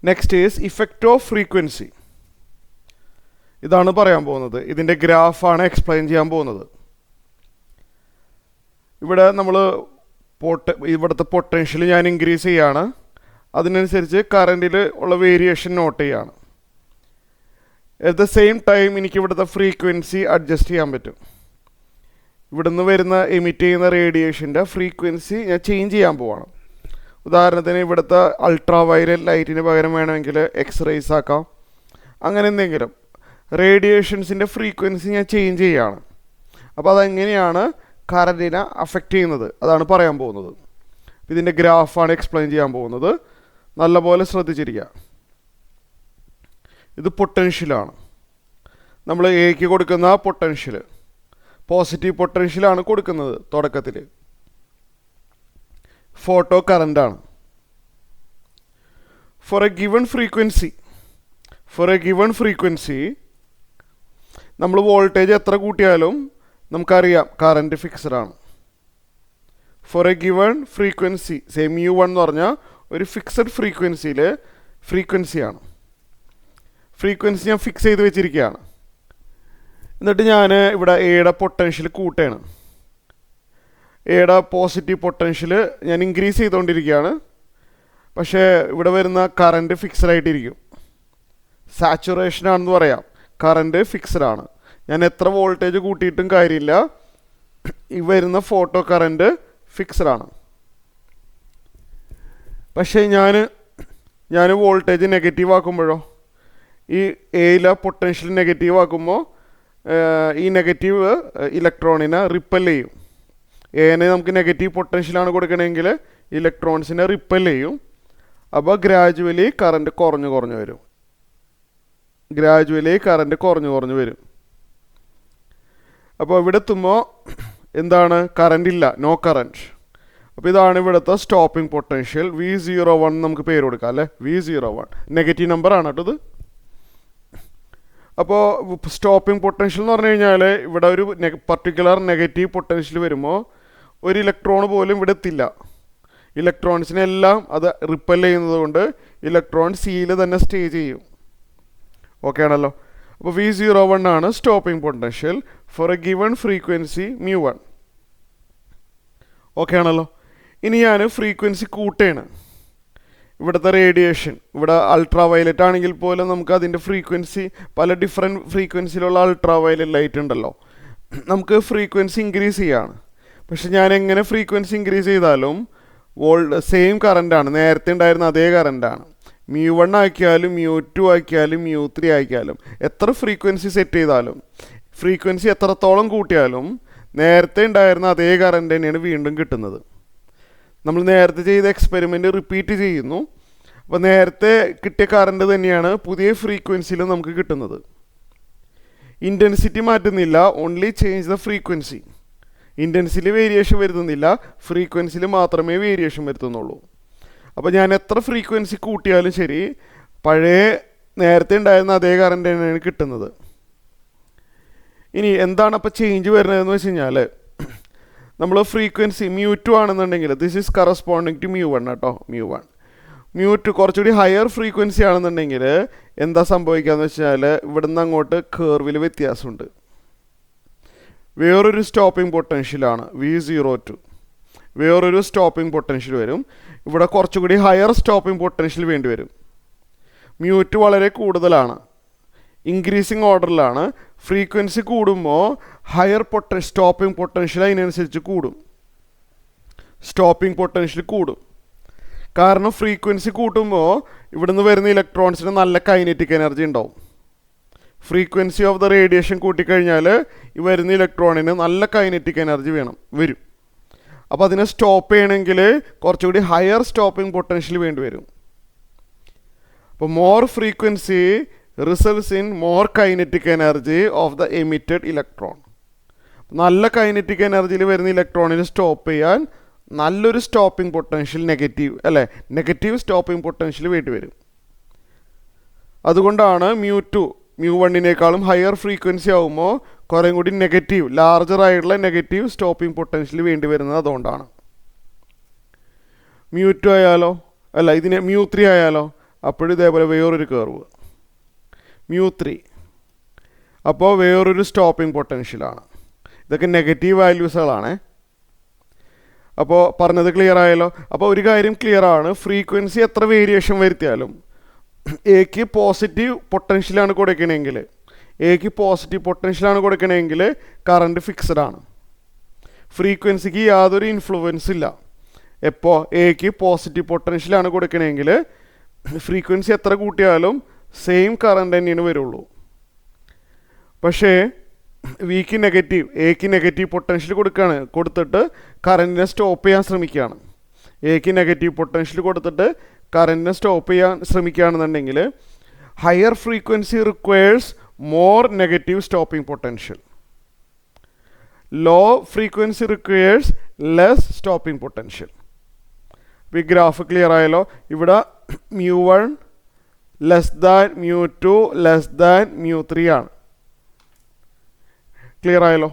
Next is effect of frequency. ഇതാണ് പറയാൻ പോകുന്നത്. ഇതിൻ്റെ ഗ്രാഫാണ് എക്സ്പ്ലെയിൻ ചെയ്യാൻ പോകുന്നത്. ഇവിടെ നമ്മൾ ഇവിടുത്തെ പൊട്ടൻഷ്യൽ ഞാൻ ഇൻക്രീസ് ചെയ്യാണ്. അതിനനുസരിച്ച് കറൻറ്റിൽ ഉള്ള വേരിയേഷൻ നോട്ട് ചെയ്യാണ്. അറ്റ് ദ സെയിം ടൈം എനിക്ക് ഇവിടുത്തെ ഫ്രീക്വൻസി അഡ്ജസ്റ്റ് ചെയ്യാൻ പറ്റും. ഇവിടുന്ന് വരുന്ന എമിറ്റ് ചെയ്യുന്ന റേഡിയേഷൻ്റെ ഫ്രീക്വൻസി ഞാൻ ചേഞ്ച് ചെയ്യാൻ പോവാണ്. ഉദാഹരണത്തിന് ഇവിടുത്തെ അൾട്രാ വയലറ്റ് ലൈറ്റിന് പകരം വേണമെങ്കിൽ എക്സ്റേസ് ആക്കാം. അങ്ങനെ എന്തെങ്കിലും റേഡിയേഷൻസിൻ്റെ ഫ്രീക്വൻസി ഞാൻ ചേഞ്ച് ചെയ്യുകയാണ്. അപ്പോൾ അതെങ്ങനെയാണ് കറൻറ്റിനെ അഫക്റ്റ് ചെയ്യുന്നത് അതാണ് പറയാൻ പോകുന്നത്. ഇതിൻ്റെ ഗ്രാഫാണ് എക്സ്പ്ലെയിൻ ചെയ്യാൻ പോകുന്നത്. നല്ലപോലെ ശ്രദ്ധിച്ചിരിക്കുക. ഇത് പൊട്ടൻഷ്യലാണ്. നമ്മൾ എക്ക് കൊടുക്കുന്ന പൊട്ടൻഷ്യൽ പോസിറ്റീവ് പൊട്ടൻഷ്യലാണ് കൊടുക്കുന്നത് തുടക്കത്തിൽ. ഫോട്ടോ കറൻ്റാണ്. ഫോർ എ ഗിവൺ ഫ്രീക്വൻസി നമ്മൾ വോൾട്ടേജ് എത്ര കൂട്ടിയാലും നമുക്കറിയാം കറൻറ്റ് ഫിക്സഡ് ആണ്. ഫോർ എ ഗിവൺ ഫ്രീക്വൻസി μ1 എന്ന് പറഞ്ഞാൽ ഒരു ഫിക്സഡ് ഫ്രീക്വൻസിയാണ്. ഫ്രീക്വൻസി ഞാൻ ഫിക്സ് ചെയ്ത് വെച്ചിരിക്കുകയാണ്. എന്നിട്ട് ഞാൻ ഇവിടെ എയുടെ പൊട്ടൻഷ്യൽ കൂട്ടുകയാണ്. എയുടെ പോസിറ്റീവ് പൊട്ടൻഷ്യൽ ഞാൻ ഇൻക്രീസ് ചെയ്തുകൊണ്ടിരിക്കുകയാണ്. പക്ഷേ ഇവിടെ വരുന്ന കറൻറ്റ് ഫിക്സഡ് ആയിട്ടിരിക്കും. സാച്ചുറേഷനാണെന്ന് പറയാം. കറൻറ്റ് ഫിക്സഡ് ആണ്. ഞാൻ എത്ര വോൾട്ടേജ് കൂട്ടിയിട്ടും കാര്യമില്ല, ഈ വരുന്ന ഫോട്ടോ കറൻറ്റ് ഫിക്സഡ് ആണ്. പക്ഷേ ഞാൻ വോൾട്ടേജ് നെഗറ്റീവ് ആക്കുമ്പോഴോ, ഈ എയിലെ പൊട്ടൻഷ്യൽ നെഗറ്റീവ് ആക്കുമ്പോൾ ഈ നെഗറ്റീവ് ഇലക്ട്രോണിനെ റിപ്പൽ ചെയ്യും. എനെ നമുക്ക് നെഗറ്റീവ് പൊട്ടൻഷ്യലാണ് കൊടുക്കണമെങ്കിൽ ഇലക്ട്രോൺസിനെ റിപ്പൽ ചെയ്യും. അപ്പോൾ ഗ്രാജുവലി കറൻറ്റ് കുറഞ്ഞു വരും. അപ്പോൾ ഇവിടെ എത്തുമ്പോൾ എന്താണ്? കറൻറ്റ് ഇല്ല, നോ കറൻറ്റ്. അപ്പോൾ ഇതാണ് ഇവിടുത്തെ സ്റ്റോപ്പിംഗ് പൊട്ടൻഷ്യൽ. V01 നമുക്ക് പേര് കൊടുക്കാം അല്ലേ. V01 നെഗറ്റീവ് നമ്പർ ആണ് കേട്ടോ ഇത്. അപ്പോൾ സ്റ്റോപ്പിംഗ് പൊട്ടൻഷ്യൽ എന്ന് പറഞ്ഞു കഴിഞ്ഞാൽ ഇവിടെ ഒരു പർട്ടിക്കുലർ നെഗറ്റീവ് പൊട്ടൻഷ്യൽ വരുമ്പോൾ ഒരു ഇലക്ട്രോൺ പോലും ഇവിടെ എത്തില്ല. ഇലക്ട്രോൺസിനെല്ലാം അത് റിപ്പൽ ചെയ്യുന്നത് കൊണ്ട് ഇലക്ട്രോൺ സിയിൽ തന്നെ സ്റ്റേ ചെയ്യും. ഓക്കെ ആണല്ലോ. അപ്പോൾ V01 ആണ് stopping potential for a given frequency μ1. Okay ആണല്ലോ. ഇനി ഞാൻ ഫ്രീക്വൻസി കൂട്ടുകയാണ്. ഇവിടുത്തെ റേഡിയേഷൻ ഇവിടെ അൾട്രാ വയലറ്റ് ആണെങ്കിൽ പോലും നമുക്ക് അതിൻ്റെ ഫ്രീക്വൻസി പല ഡിഫറെൻറ്റ് ഫ്രീക്വൻസിയിലുള്ള അൾട്രാ വയലറ്റ് ലൈറ്റ് ഉണ്ടല്ലോ. നമുക്ക് ഫ്രീക്വൻസി ഇൻക്രീസ് ചെയ്യാണ്. പക്ഷെ ഞാൻ എങ്ങനെ ഫ്രീക്വൻസി ഇൻക്രീസ് ചെയ്താലും സെയിം കറൻറ്റാണ്, നേരത്തെ ഉണ്ടായിരുന്ന അതേ കറൻറ്റാണ്. μ1 ആക്കിയാലും μ2 ആക്കിയാലും μ3 ആക്കിയാലും എത്ര ഫ്രീക്വൻസി സെറ്റ് ചെയ്താലും ഫ്രീക്വൻസി എത്രത്തോളം കൂട്ടിയാലും നേരത്തെ ഉണ്ടായിരുന്ന അതേ കറൻറ്റ് തന്നെയാണ് വീണ്ടും കിട്ടുന്നത്. നമ്മൾ നേരത്തെ ചെയ്ത എക്സ്പെരിമെൻറ്റ് റിപ്പീറ്റ് ചെയ്യുന്നു. അപ്പോൾ നേരത്തെ കിട്ടിയ കറൻറ്റ് തന്നെയാണ് പുതിയ ഫ്രീക്വൻസിയിൽ നമുക്ക് കിട്ടുന്നത്. ഇൻറ്റൻസിറ്റി മാറ്റുന്നില്ല, only change the frequency. Intensity variation വരുത്തുന്നില്ല, ഫ്രീക്വൻസിയിൽ മാത്രമേ വേരിയേഷൻ വരുത്തുന്നുള്ളൂ. അപ്പോൾ ഞാൻ എത്ര ഫ്രീക്വൻസി കൂട്ടിയാലും ശരി പഴയ നേരത്തെ ഉണ്ടായിരുന്ന അതേ കറൻറ്റ് തന്നെയാണ് കിട്ടുന്നത്. ഇനി എന്താണ് അപ്പോൾ ചേഞ്ച് വരുന്നതെന്ന് വെച്ച് കഴിഞ്ഞാൽ നമ്മൾ ഫ്രീക്വൻസി μ2 ആണെന്നുണ്ടെങ്കിൽ ദിസ് ഈസ് കറസ്പോണ്ടിങ് ടു μ1 കേട്ടോ. μ2 കുറച്ചുകൂടി ഹയർ ഫ്രീക്വൻസി ആണെന്നുണ്ടെങ്കിൽ എന്താ സംഭവിക്കുകയെന്ന് വെച്ചാൽ ഇവിടുന്ന് അങ്ങോട്ട് കർവിൽ വ്യത്യാസമുണ്ട്. വേറൊരു സ്റ്റോപ്പിംഗ് പൊട്ടൻഷ്യലാണ് V02. വേറൊരു സ്റ്റോപ്പിംഗ് പൊട്ടൻഷ്യൽ വരും. ഇവിടെ കുറച്ചുകൂടി ഹയർ സ്റ്റോപ്പിംഗ് പൊട്ടൻഷ്യൽ വേണ്ടി വരും. μ2 വളരെ കൂടുതലാണ്, ഇൻക്രീസിങ് ഓർഡറിലാണ്. ഫ്രീക്വൻസി കൂടുമ്പോൾ ഹയർ സ്റ്റോപ്പിംഗ് പൊട്ടൻഷ്യൽ അതിനനുസരിച്ച് കൂടും. കാരണം ഫ്രീക്വൻസി കൂട്ടുമ്പോൾ ഇവിടുന്ന് വരുന്ന ഇലക്ട്രോൺസിന് നല്ല കൈനറ്റിക് എനർജി ഉണ്ടാവും. ഫ്രീക്വൻസി ഓഫ് ദ റേഡിയേഷൻ കൂട്ടിക്കഴിഞ്ഞാൽ ഈ വരുന്ന ഇലക്ട്രോണിന് നല്ല കൈനറ്റിക് എനർജി വരും. അപ്പോൾ അതിനെ സ്റ്റോപ്പ് ചെയ്യണമെങ്കിൽ കുറച്ചുകൂടി ഹയർ സ്റ്റോപ്പിംഗ് പൊട്ടൻഷ്യൽ വേണ്ടി വരും. അപ്പോൾ more frequency results in more kinetic energy of the emitted electron. നല്ല കൈനറ്റിക് എനർജിയിൽ വരുന്ന ഇലക്ട്രോണിനെ സ്റ്റോപ്പ് ചെയ്യാൻ നല്ലൊരു stopping potential negative stopping potential വേണ്ടി വരും. അതുകൊണ്ടാണ് μ1 ഹയർ ഫ്രീക്വൻസി ആകുമ്പോൾ കുറേ കൂടി ലാർജർ ആയിട്ടുള്ള നെഗറ്റീവ് സ്റ്റോപ്പിംഗ് പൊട്ടൻഷ്യൽ വേണ്ടി വരുന്നത് അതുകൊണ്ടാണ്. μ2 ആയാലോ, ഇതിന് μ3 ആയാലോ, അപ്പോഴും ഇതേപോലെ വേറൊരു കർവ് μ3. അപ്പോൾ വേറൊരു സ്റ്റോപ്പിംഗ് പൊട്ടൻഷ്യലാണ്. ഇതൊക്കെ നെഗറ്റീവ് വാല്യൂസുകളാണ്. അപ്പോൾ പറഞ്ഞത് ക്ലിയർ ആയല്ലോ. അപ്പോൾ ഒരു കാര്യം ക്ലിയർ ആണ്, ഫ്രീക്വൻസി എത്ര വേരിയേഷൻ വരുത്തിയാലും എക്ക് പോസിറ്റീവ് പൊട്ടൻഷ്യലാണ് കൊടുക്കണമെങ്കിൽ കറണ്ട് ഫിക്സഡ് ആണ്. ഫ്രീക്വൻസിക്ക് യാതൊരു ഇൻഫ്ലുവൻസ് ഇല്ല. എപ്പോൾ എക്ക് പോസിറ്റീവ് പൊട്ടൻഷ്യലാണ് കൊടുക്കണമെങ്കിൽ ഫ്രീക്വൻസി എത്ര കൂട്ടിയാലും സെയിം കറണ്ട് തന്നെയാണ് വരുള്ളൂ. പക്ഷേ എക്ക് നെഗറ്റീവ് പൊട്ടൻഷ്യൽ കൊടുത്തിട്ട് കറണ്ടിനെ സ്റ്റോപ്പ് ചെയ്യാൻ ശ്രമിക്കുകയാണ്. എക്ക് നെഗറ്റീവ് പൊട്ടൻഷ്യൽ കൊടുത്തിട്ട് കറണ്ടിനെ സ്റ്റോപ്പ് ചെയ്യാൻ ശ്രമിക്കുകയാണെന്നുണ്ടെങ്കിൽ higher frequency requires more negative stopping potential. Low frequency requires less stopping potential. ഈ ഗ്രാഫ് ക്ലിയർ ആയല്ലോ. ഇവിടെ μ1 ലെസ് ദാൻ μ2 ലെസ് ദാൻ μ3 ആണ്. ക്ലിയർ ആയല്ലോ.